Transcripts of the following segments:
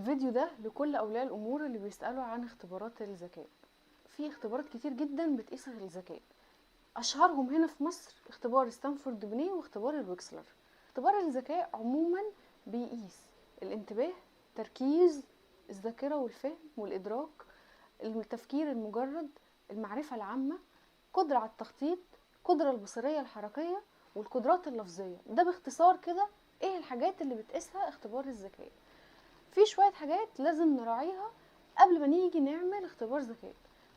الفيديو ده لكل اولياء الامور اللي بيسالوا عن اختبارات الذكاء. في اختبارات كتير جدا بتقيس الذكاء، اشهرهم هنا في مصر اختبار ستانفورد بني واختبار الويكسلر. اختبار الذكاء عموما بيقيس الانتباه، تركيز، الذاكره والفهم والادراك، التفكير المجرد، المعرفه العامه، قدره على التخطيط، القدره البصريه الحركيه، والقدرات اللفظيه. ده باختصار كده ايه الحاجات اللي بتقيسها اختبار الذكاء. في شوية حاجات لازم نراعيها قبل ما نيجي نعمل اختبار ذكاء.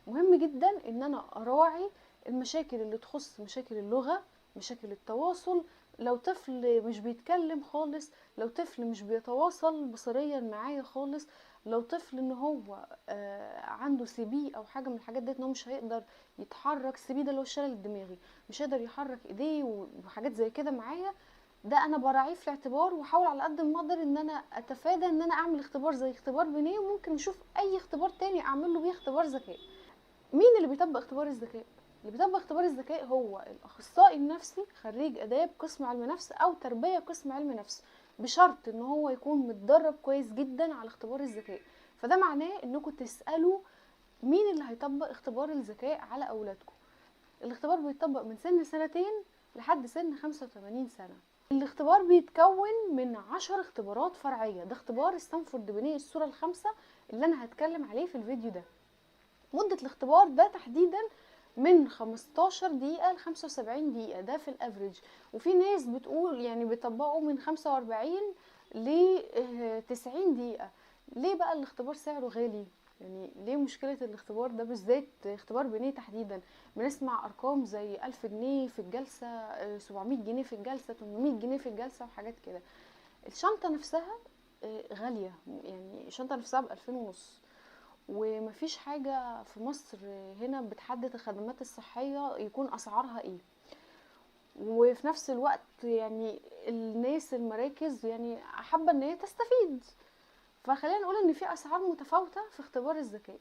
مهم جدا ان انا اراعي المشاكل اللي تخص مشاكل اللغة، مشاكل التواصل، لو طفل مش بيتكلم خالص، لو طفل مش بيتواصل بصريا معايا خالص، لو طفل ان هو عنده سي بي او حاجه من الحاجات ديت، ان هو مش هيقدر يتحرك. سي بي ده اللي هو الشلل الدماغي، مش هيقدر يحرك ايديه وحاجات زي كده معايا. ده انا براعيه في الاعتبار، واحاول على قد ما اقدر ان انا اتفادى ان انا اعمل اختبار زي اختبار بنيه، وممكن نشوف اي اختبار تاني اعمل له بيه اختبار ذكاء. مين اللي بيطبق اختبار الذكاء؟ اللي بيطبق اختبار الذكاء هو الاخصائي النفسي خريج اداب قسم علم نفس او تربيه قسم علم نفس، بشرط ان هو يكون متدرب كويس جدا على اختبار الذكاء. فده معناه انكم تسالوا مين اللي هيطبق اختبار الذكاء على اولادكم. الاختبار بيتطبق من سن 2 لحد سن 85 سنة. الاختبار بيتكون من 10 اختبارات فرعية. ده اختبار ستانفورد بني الصورة الخامسة اللي انا هتكلم عليه في الفيديو ده. مدة الاختبار ده تحديدا من 15 دقيقة ل 75 دقيقة، ده في الافريج. وفي ناس بتقول يعني بيطبقوا من 45 ل 90 دقيقة. ليه بقى الاختبار سعره غالي؟ يعني ليه مشكلة الاختبار ده بالذات اختبار بنيه تحديدا؟ بنسمع ارقام زي 1000 جنيه في الجلسة، 700 جنيه في الجلسة، 800 جنيه في الجلسة وحاجات كده. الشنطة نفسها غالية، يعني الشنطة نفسها ب2500. ومفيش حاجة في مصر هنا بتحدد الخدمات الصحية يكون أسعارها ايه. وفي نفس الوقت يعني الناس المراكز يعني حابة ان هي تستفيد، فخلينا نقول ان في اسعار متفاوتة في اختبار الذكاء.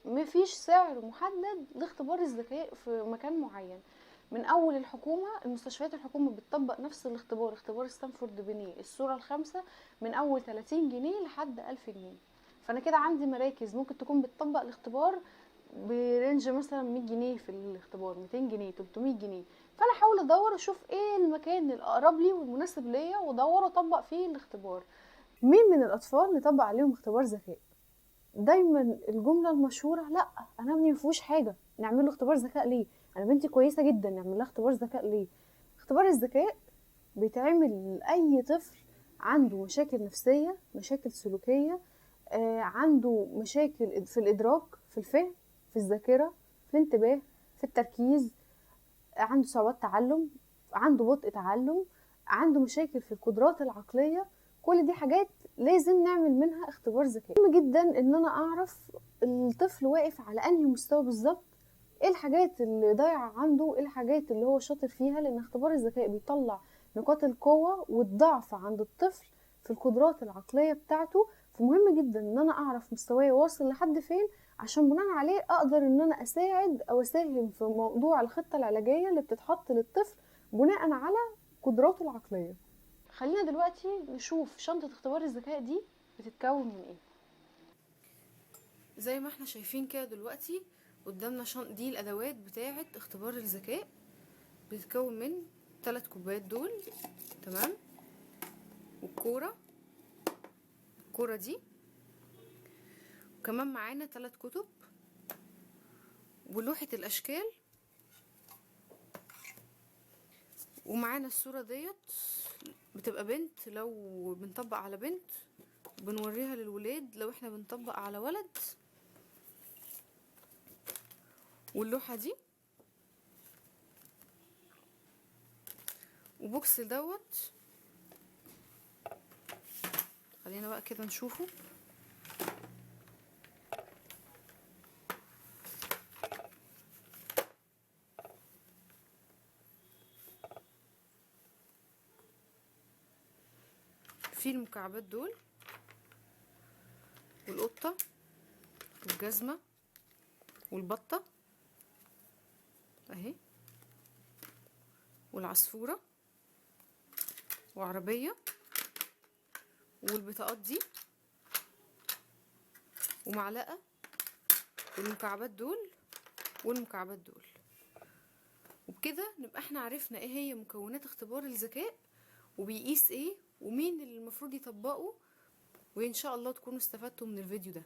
مفيش سعر محدد لاختبار الذكاء في مكان معين. من اول الحكومة، المستشفيات الحكومة بتطبق نفس الاختبار، اختبار ستانفورد بني الصورة الخامسة، من اول 30 جنيه لحد 1000 جنيه. فانا كده عندي مراكز ممكن تكون بتطبق الاختبار برينج مثلا 100 جنيه في الاختبار، 200 جنيه، 300 جنيه. فانا احاول ادور اشوف ايه المكان الاقرب لي والمناسب ليا، وادور واطبق فيه الاختبار. مين من الاطفال نطبق عليهم اختبار ذكاء؟ دايما الجمله المشهوره: لا انا ابني مفيهوش حاجه نعمل له اختبار ذكاء ليه، انا بنتي كويسه جدا نعمل لها اختبار ذكاء ليه. اختبار الذكاء بيتعمل لاي طفل عنده مشاكل نفسيه، مشاكل سلوكيه، عنده مشاكل في الادراك، في الفهم، في الذاكره، في الانتباه، في التركيز، عنده صعوبات تعلم، عنده بطء تعلم، عنده مشاكل في القدرات العقليه. كل دي حاجات لازم نعمل منها اختبار ذكاء. مهم جدا ان انا اعرف الطفل واقف على انهي مستوى بالظبط، ايه الحاجات اللي ضايعه عنده، ايه الحاجات اللي هو شاطر فيها، لان اختبار الذكاء بيطلع نقاط القوه والضعف عند الطفل في القدرات العقليه بتاعته. فمهم جدا ان انا اعرف مستواه واصل لحد فين، عشان بناء عليه اقدر ان انا اساعد او اساهم في موضوع الخطه العلاجيه اللي بتتحط للطفل بناء على قدراته العقليه. خلينا دلوقتي نشوف شنطه اختبار الذكاء دي بتتكون من ايه. زي ما احنا شايفين كده دلوقتي قدامنا دي الادوات بتاعه اختبار الذكاء. بتتكون من 3 كوبايات دول، تمام، والكوره، الكوره دي، وكمان معانا 3 كتب ولوحه الاشكال، ومعانا الصوره ديت بتبقى بنت لو بنطبق على بنت، بنوريها للولاد لو احنا بنطبق على ولد. واللوحه دي وبوكس دوت. خلينا بقى كده نشوفه. في المكعبات دول، والقطة، والجزمة، والبطة اهي، والعصفورة، وعربية، والبطاقات دي، ومعلقة، والمكعبات دول والمكعبات دول. وبكده نبقى احنا عرفنا ايه هي مكونات اختبار الذكاء، وبيقيس ايه، ومين اللي المفروض يطبقه. وان شاء الله تكونوا استفدتوا من الفيديو ده.